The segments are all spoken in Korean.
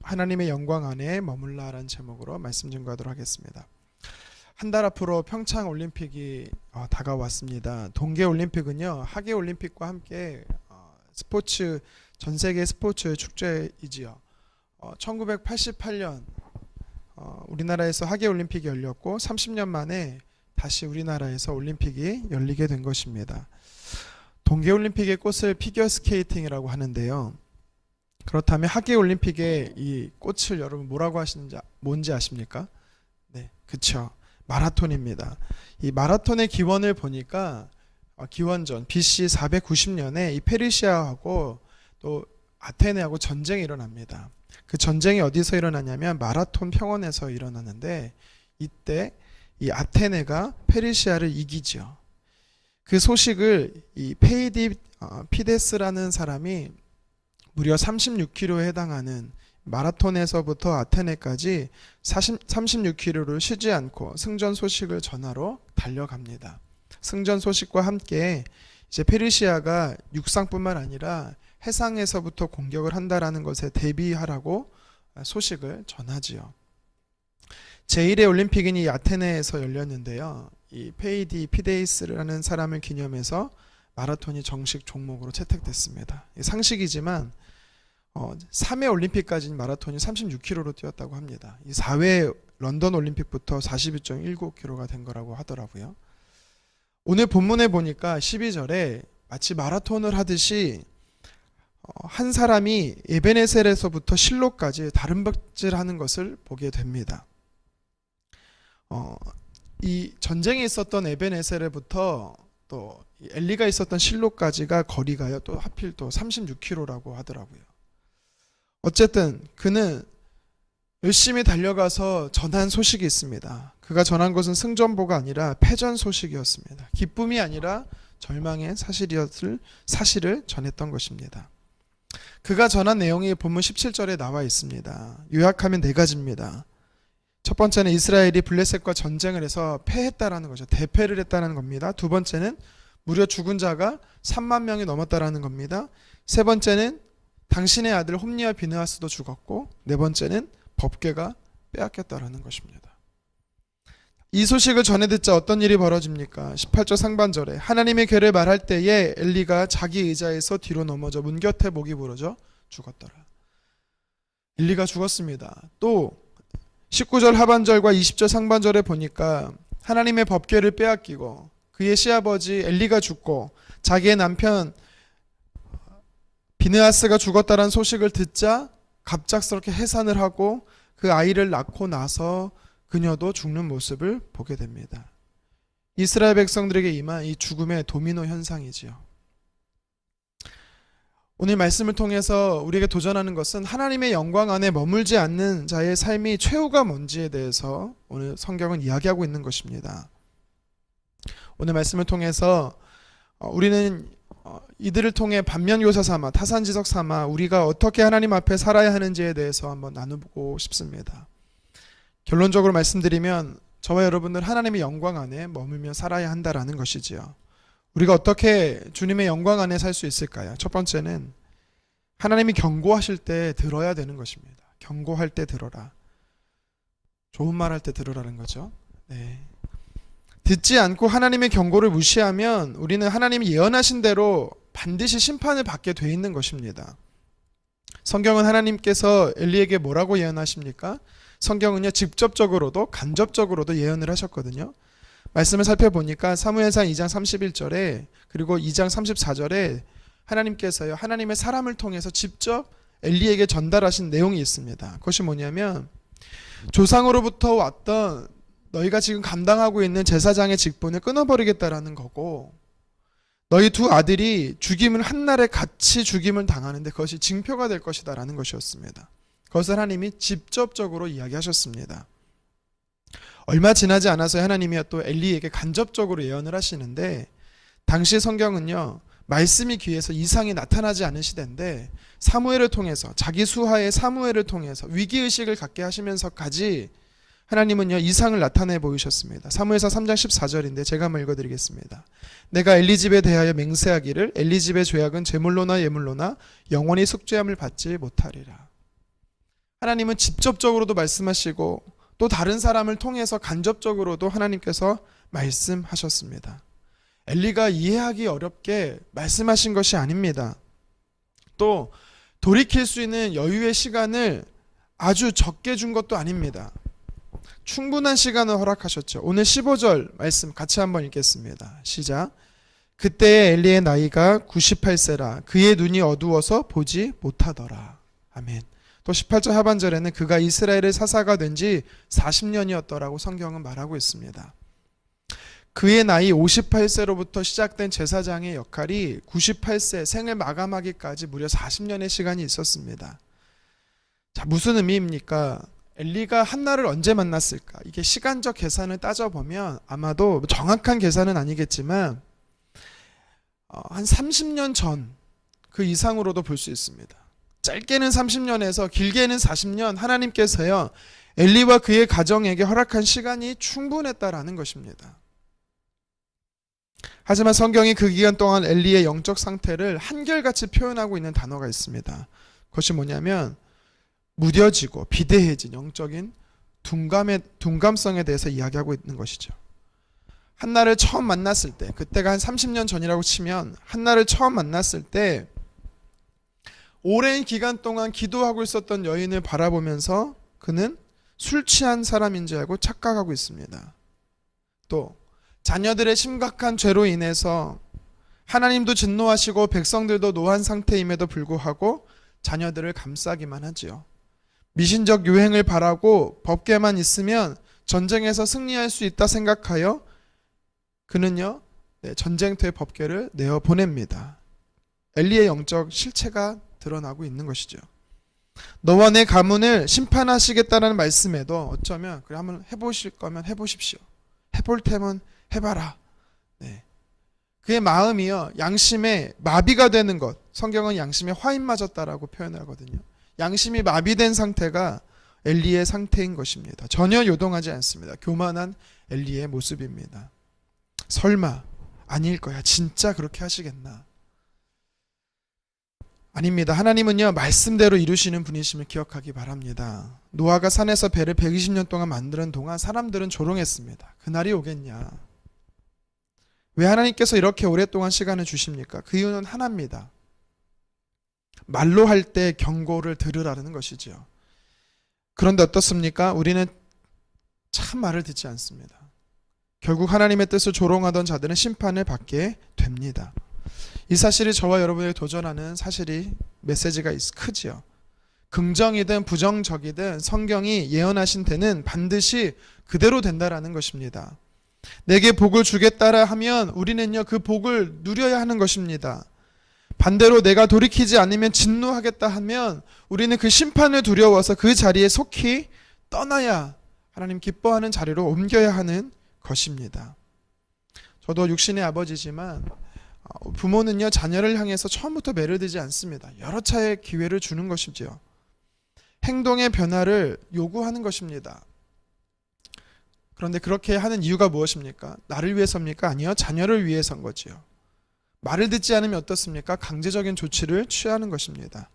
하나님의 영광 안에 머물라라는 제목으로 말씀 증거하도록 하겠습니다. 한 달 앞으로 평창 올림픽이 다가왔습니다. 동계 올림픽은요, 하계 올림픽과 함께 스포츠 전 세계 스포츠 축제이지요. 1988년 우리나라에서 하계 올림픽이 열렸고 30년 만에 다시 우리나라에서 올림픽이 열리게 된 것입니다. 동계 올림픽의 꽃을 피겨 스케이팅이라고 하는데요. 그렇다면 하계 올림픽의 이 꽃을 여러분 뭐라고 하시는지 뭔지 아십니까? 네, 그쵸. 마라톤입니다. 이 마라톤의 기원을 보니까 기원전 BC 490년에 이 페르시아하고 또 아테네하고 전쟁이 일어납니다. 그 전쟁이 어디서 일어나냐면 마라톤 평원에서 일어나는데 이때 이 아테네가 페르시아를 이기죠. 그 소식을 이 피데스라는 사람이 무려 36km에 해당하는 마라톤에서부터 아테네까지 36km를 쉬지 않고 승전 소식을 전하러 달려갑니다. 승전 소식과 함께 이제 페르시아가 육상뿐만 아니라 해상에서부터 공격을 한다라는 것에 대비하라고 소식을 전하지요. 제1회 올림픽은 이 아테네에서 열렸는데요. 이 피데이스라는 사람을 기념해서 마라톤이 정식 종목으로 채택됐습니다. 상식이지만 3회 올림픽까지는 마라톤이 36km로 뛰었다고 합니다. 이 4회 런던 올림픽부터 42.19km가 된 거라고 하더라고요. 오늘 본문에 보니까 12절에 마치 마라톤을 하듯이 한 사람이 에베네셀에서부터 실로까지 다름박질하는 것을 보게 됩니다. 이 전쟁이 있었던 에베네셀에부터 또 엘리가 있었던 실로까지가 거리가요, 또 하필 또 36km라고 하더라고요. 어쨌든 그는 열심히 달려가서 전한 소식이 있습니다. 그가 전한 것은 승전보가 아니라 패전 소식이었습니다. 기쁨이 아니라 절망의 사실을 전했던 것입니다. 그가 전한 내용이 본문 17절에 나와 있습니다. 요약하면 4가지입니다. 첫 번째는 이스라엘이 블레셋과 전쟁을 해서 패했다라는 거죠. 대패를 했다는 겁니다. 두 번째는 무려 죽은 자가 3만 명이 넘었다라는 겁니다. 세 번째는 당신의 아들 홈리와 비느하스도 죽었고, 네 번째는 법궤가 빼앗겼다라는 것입니다. 이 소식을 전해 듣자 어떤 일이 벌어집니까? 18절 상반절에 하나님의 괴를 말할 때에 엘리가 자기 의자에서 뒤로 넘어져 문 곁에 목이 부러져 죽었더라. 엘리가 죽었습니다. 또 19절 하반절과 20절 상반절에 보니까 하나님의 법궤를 빼앗기고 그의 시아버지 엘리가 죽고 자기의 남편 비느하스가 죽었다는 소식을 듣자 갑작스럽게 해산을 하고 그 아이를 낳고 나서 그녀도 죽는 모습을 보게 됩니다. 이스라엘 백성들에게 임한 이 죽음의 도미노 현상이지요. 오늘 말씀을 통해서 우리에게 도전하는 것은 하나님의 영광 안에 머물지 않는 자의 삶이 최후가 뭔지에 대해서 오늘 성경은 이야기하고 있는 것입니다. 오늘 말씀을 통해서 우리는 이들을 통해 반면교사 삼아 타산지석 삼아 우리가 어떻게 하나님 앞에 살아야 하는지에 대해서 한번 나누고 싶습니다. 결론적으로 말씀드리면 저와 여러분들 하나님의 영광 안에 머물며 살아야 한다라는 것이지요. 우리가 어떻게 주님의 영광 안에 살 수 있을까요? 첫 번째는 하나님이 경고하실 때 들어야 되는 것입니다. 경고할 때 들어라. 좋은 말 할 때 들으라는 거죠. 네. 듣지 않고 하나님의 경고를 무시하면 우리는 하나님이 예언하신 대로 반드시 심판을 받게 돼 있는 것입니다. 성경은 하나님께서 엘리에게 뭐라고 예언하십니까? 성경은요, 직접적으로도 간접적으로도 예언을 하셨거든요. 말씀을 살펴보니까 사무엘상 2장 31절에 그리고 2장 34절에 하나님께서요, 하나님의 사람을 통해서 직접 엘리에게 전달하신 내용이 있습니다. 그것이 뭐냐면 조상으로부터 왔던 너희가 지금 감당하고 있는 제사장의 직분을 끊어버리겠다라는 거고, 너희 두 아들이 죽임을 한날에 같이 죽임을 당하는데 그것이 징표가 될 것이다라는 것이었습니다. 그것을 하나님이 직접적으로 이야기하셨습니다. 얼마 지나지 않아서 하나님이 또 엘리에게 간접적으로 예언을 하시는데, 당시 성경은요, 말씀이 귀해서 이상이 나타나지 않은 시대인데 사무엘을 통해서, 자기 수하의 사무엘을 통해서 위기의식을 갖게 하시면서까지 하나님은요, 이상을 나타내 보이셨습니다. 사무엘상 3장 14절인데 제가 한번 읽어드리겠습니다. 내가 엘리 집에 대하여 맹세하기를 엘리 집의 죄악은 제물로나 예물로나 영원히 속죄함을 받지 못하리라. 하나님은 직접적으로도 말씀하시고 또 다른 사람을 통해서 간접적으로도 하나님께서 말씀하셨습니다. 엘리가 이해하기 어렵게 말씀하신 것이 아닙니다. 또 돌이킬 수 있는 여유의 시간을 아주 적게 준 것도 아닙니다. 충분한 시간을 허락하셨죠. 오늘 15절 말씀 같이 한번 읽겠습니다. 시작. 그때 엘리의 나이가 98세라 그의 눈이 어두워서 보지 못하더라. 아멘. 또 18절 하반절에는 그가 이스라엘의 사사가 된 지 40년이었더라고 성경은 말하고 있습니다. 그의 나이 58세로부터 시작된 제사장의 역할이 98세 생을 마감하기까지 무려 40년의 시간이 있었습니다. 자, 무슨 의미입니까? 엘리가 한나를 언제 만났을까? 이게 시간적 계산을 따져보면 아마도 정확한 계산은 아니겠지만 한 30년 전 그 이상으로도 볼 수 있습니다. 짧게는 30년에서 길게는 40년 하나님께서요 엘리와 그의 가정에게 허락한 시간이 충분했다라는 것입니다. 하지만 성경이 그 기간 동안 엘리의 영적 상태를 한결같이 표현하고 있는 단어가 있습니다. 그것이 뭐냐면 무뎌지고 비대해진 영적인 둔감성에 대해서 이야기하고 있는 것이죠. 한나를 처음 만났을 때, 그때가 한 30년 전이라고 치면 한나를 처음 만났을 때 오랜 기간 동안 기도하고 있었던 여인을 바라보면서 그는 술 취한 사람인 줄 알고 착각하고 있습니다. 또 자녀들의 심각한 죄로 인해서 하나님도 진노하시고 백성들도 노한 상태임에도 불구하고 자녀들을 감싸기만 하지요. 미신적 유행을 바라고 법궤만 있으면 전쟁에서 승리할 수 있다 생각하여 그는요 전쟁터의 법궤를 내어 보냅니다. 엘리의 영적 실체가 드러나고 있는 것이죠. 너와 내 가문을 심판하시겠다는 말씀에도 어쩌면 그래 한번 해보실 거면 해보십시오. 해볼 테면 해봐라. 네. 그의 마음이요 양심에 마비가 되는 것. 성경은 양심에 화인 맞았다라고 표현하거든요. 양심이 마비된 상태가 엘리의 상태인 것입니다. 전혀 요동하지 않습니다. 교만한 엘리의 모습입니다. 설마 아닐 거야. 진짜 그렇게 하시겠나? 아닙니다. 하나님은요 말씀대로 이루시는 분이심을 기억하기 바랍니다. 노아가 산에서 배를 120년 동안 만드는 동안 사람들은 조롱했습니다. 그날이 오겠냐? 왜 하나님께서 이렇게 오랫동안 시간을 주십니까? 그 이유는 하나입니다. 말로 할 때 경고를 들으라는 것이죠. 그런데 어떻습니까? 우리는 참 말을 듣지 않습니다. 결국 하나님의 뜻을 조롱하던 자들은 심판을 받게 됩니다. 이 사실이 저와 여러분에게 도전하는 사실이 메시지가 크지요. 긍정이든 부정적이든 성경이 예언하신 때는 반드시 그대로 된다라는 것입니다. 내게 복을 주겠다라 하면 우리는요 그 복을 누려야 하는 것입니다. 반대로 내가 돌이키지 않으면 진노하겠다 하면 우리는 그 심판을 두려워서 그 자리에 속히 떠나야 하나님 기뻐하는 자리로 옮겨야 하는 것입니다. 저도 육신의 아버지지만 부모는요 자녀를 향해서 처음부터 매를 들지 않습니다. 여러 차례 기회를 주는 것이지요. 행동의 변화를 요구하는 것입니다. 그런데 그렇게 하는 이유가 무엇입니까? 나를 위해서입니까? 아니요, 자녀를 위해서인 거지요. 말을 듣지 않으면 어떻습니까? 강제적인 조치를 취하는 것입니다.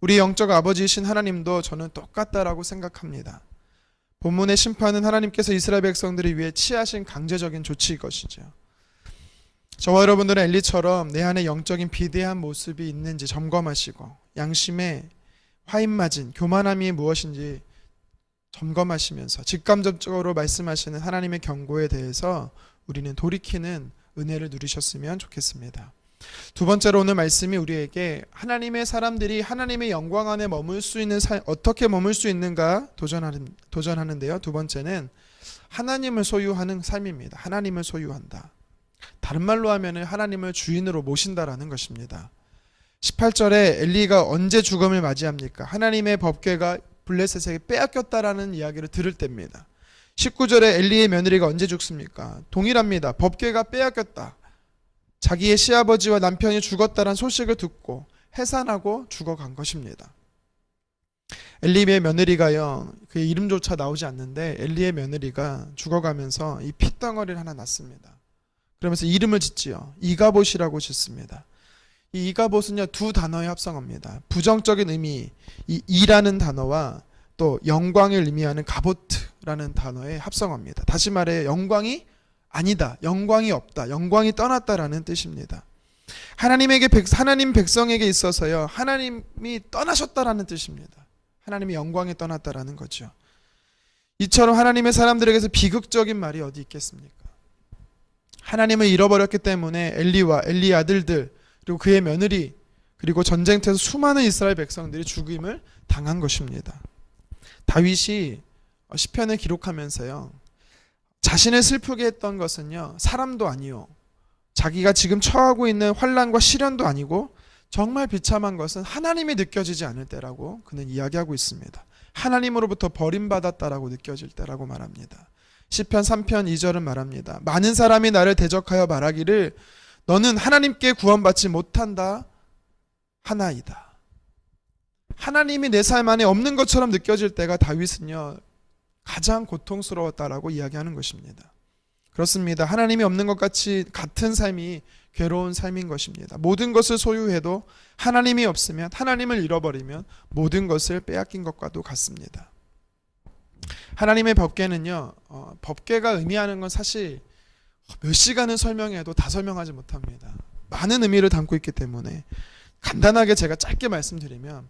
우리 영적 아버지이신 하나님도 저는 똑같다라고 생각합니다. 본문의 심판은 하나님께서 이스라엘 백성들을 위해 취하신 강제적인 조치일 것이죠. 저와 여러분들은 엘리처럼 내 안에 영적인 비대한 모습이 있는지 점검하시고 양심에 화인맞은 교만함이 무엇인지 점검하시면서 직감적으로 말씀하시는 하나님의 경고에 대해서 우리는 돌이키는 은혜를 누리셨으면 좋겠습니다. 두 번째로 오늘 말씀이 우리에게 하나님의 사람들이 하나님의 영광 안에 머물 수 있는 어떻게 머물 수 있는가 도전하는데요. 두 번째는 하나님을 소유하는 삶입니다. 하나님을 소유한다. 다른 말로 하면 하나님을 주인으로 모신다라는 것입니다. 18절에 엘리가 언제 죽음을 맞이합니까? 하나님의 법궤가 블레셋에게 빼앗겼다라는 이야기를 들을 때입니다. 19절에 엘리의 며느리가 언제 죽습니까? 동일합니다. 법궤가 빼앗겼다. 자기의 시아버지와 남편이 죽었다는 소식을 듣고 해산하고 죽어간 것입니다. 엘리의 며느리가요, 그의 이름조차 나오지 않는데 엘리의 며느리가 죽어가면서 이 핏덩어리를 하나 낳습니다. 그러면서 이름을 짓지요. 이가봇이라고 짓습니다. 이 이가봇은요 두 단어의 합성어입니다. 부정적인 의미, 이 이라는 단어와 또 영광을 의미하는 가보트라는 단어의 합성어입니다. 다시 말해 영광이 아니다, 영광이 없다, 영광이 떠났다라는 뜻입니다. 하나님 백성에게 있어서요, 하나님이 떠나셨다라는 뜻입니다. 하나님의 영광이 떠났다라는 거죠. 이처럼 하나님의 사람들에게서 비극적인 말이 어디 있겠습니까? 하나님을 잃어버렸기 때문에 엘리와 엘리의 아들들 그리고 그의 며느리 그리고 전쟁터에서 수많은 이스라엘 백성들이 죽임을 당한 것입니다. 다윗이 시편을 기록하면서요, 자신을 슬프게 했던 것은요, 사람도 아니요, 자기가 지금 처하고 있는 환난과 시련도 아니고 정말 비참한 것은 하나님이 느껴지지 않을 때라고 그는 이야기하고 있습니다. 하나님으로부터 버림받았다라고 느껴질 때라고 말합니다. 시편 3편 2절은 말합니다. 많은 사람이 나를 대적하여 말하기를 너는 하나님께 구원받지 못한다 하나이다. 하나님이 내 삶 안에 없는 것처럼 느껴질 때가 다윗은요, 가장 고통스러웠다라고 이야기하는 것입니다. 그렇습니다. 하나님이 없는 것 같은 삶이 괴로운 삶인 것입니다. 모든 것을 소유해도 하나님이 없으면, 하나님을 잃어버리면 모든 것을 빼앗긴 것과도 같습니다. 하나님의 법궤는요, 법궤가 의미하는 건 사실 몇 시간을 설명해도 다 설명하지 못합니다. 많은 의미를 담고 있기 때문에 간단하게 제가 짧게 말씀드리면,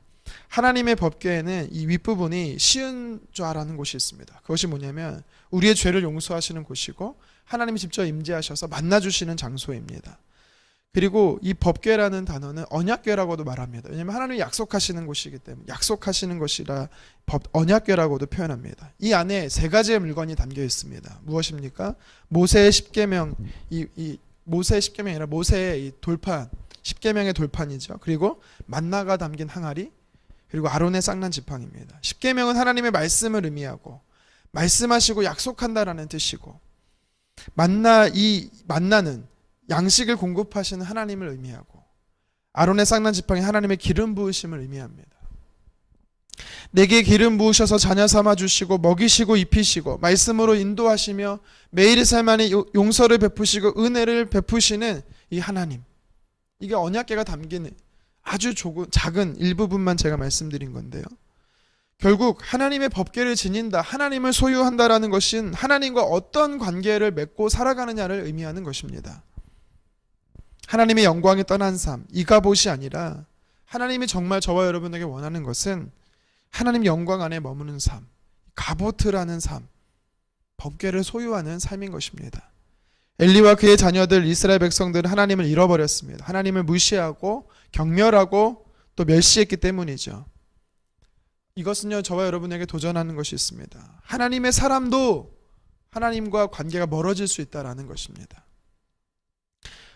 하나님의 법궤에는 이 윗부분이 시은좌라는 곳이 있습니다. 그것이 뭐냐면 우리의 죄를 용서하시는 곳이고 하나님이 직접 임재하셔서 만나주시는 장소입니다. 그리고 이 법궤라는 단어는 언약궤라고도 말합니다. 왜냐하면 하나님이 약속하시는 곳이기 때문에 약속하시는 것이라 언약궤라고도 표현합니다. 이 안에 세 가지의 물건이 담겨 있습니다. 무엇입니까? 모세의 십계명, 모세의 십계명이 아니라 모세의 이 돌판, 십계명의 돌판이죠. 그리고 만나가 담긴 항아리, 그리고 아론의 쌍난 지팡이입니다. 십계명은 하나님의 말씀을 의미하고 말씀하시고 약속한다라는 뜻이고, 이 만나는 양식을 공급하시는 하나님을 의미하고, 아론의 쌍난 지팡이 하나님의 기름 부으심을 의미합니다. 내게 기름 부으셔서 자녀 삼아 주시고 먹이시고 입히시고 말씀으로 인도하시며 매일의 삶 안에 용서를 베푸시고 은혜를 베푸시는 이 하나님, 이게 언약궤가 담긴 아주 작은 일부분만 제가 말씀드린 건데요. 결국 하나님의 법궤를 지닌다, 하나님을 소유한다라는 것은 하나님과 어떤 관계를 맺고 살아가느냐를 의미하는 것입니다. 하나님의 영광이 떠난 삶, 이가봇이 아니라 하나님이 정말 저와 여러분에게 원하는 것은 하나님 영광 안에 머무는 삶, 가보트라는 삶, 법궤를 소유하는 삶인 것입니다. 엘리와 그의 자녀들 이스라엘 백성들은 하나님을 잃어버렸습니다. 하나님을 무시하고 경멸하고 또 멸시했기 때문이죠. 이것은요, 저와 여러분에게 도전하는 것이 있습니다. 하나님의 사람도 하나님과 관계가 멀어질 수 있다는 것입니다.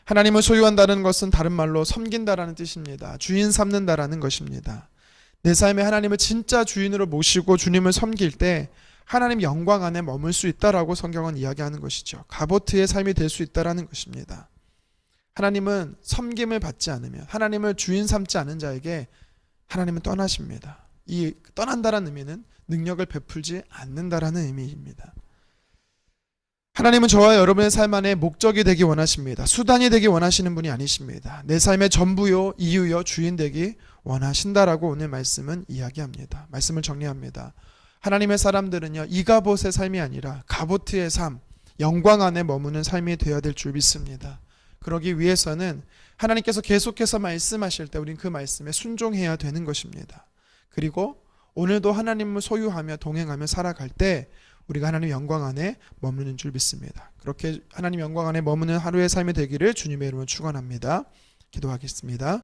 하나님을 소유한다는 것은 다른 말로 섬긴다라는 뜻입니다. 주인 삼는다라는 것입니다. 내 삶에 하나님을 진짜 주인으로 모시고 주님을 섬길 때 하나님 영광 안에 머물 수 있다라고 성경은 이야기하는 것이죠. 가보트의 삶이 될 수 있다라는 것입니다. 하나님은 섬김을 받지 않으면, 하나님을 주인 삼지 않은 자에게 하나님은 떠나십니다. 이 떠난다라는 의미는 능력을 베풀지 않는다라는 의미입니다. 하나님은 저와 여러분의 삶 안에 목적이 되기 원하십니다. 수단이 되기 원하시는 분이 아니십니다. 내 삶의 전부요, 이유요, 주인 되기 원하신다라고 오늘 말씀은 이야기합니다. 말씀을 정리합니다. 하나님의 사람들은요, 이가봇의 삶이 아니라 가보트의 삶, 영광 안에 머무는 삶이 되어야 될 줄 믿습니다. 그러기 위해서는 하나님께서 계속해서 말씀하실 때 우린 그 말씀에 순종해야 되는 것입니다. 그리고 오늘도 하나님을 소유하며 동행하며 살아갈 때 우리가 하나님 영광 안에 머무는 줄 믿습니다. 그렇게 하나님 영광 안에 머무는 하루의 삶이 되기를 주님의 이름으로 축원합니다. 기도하겠습니다.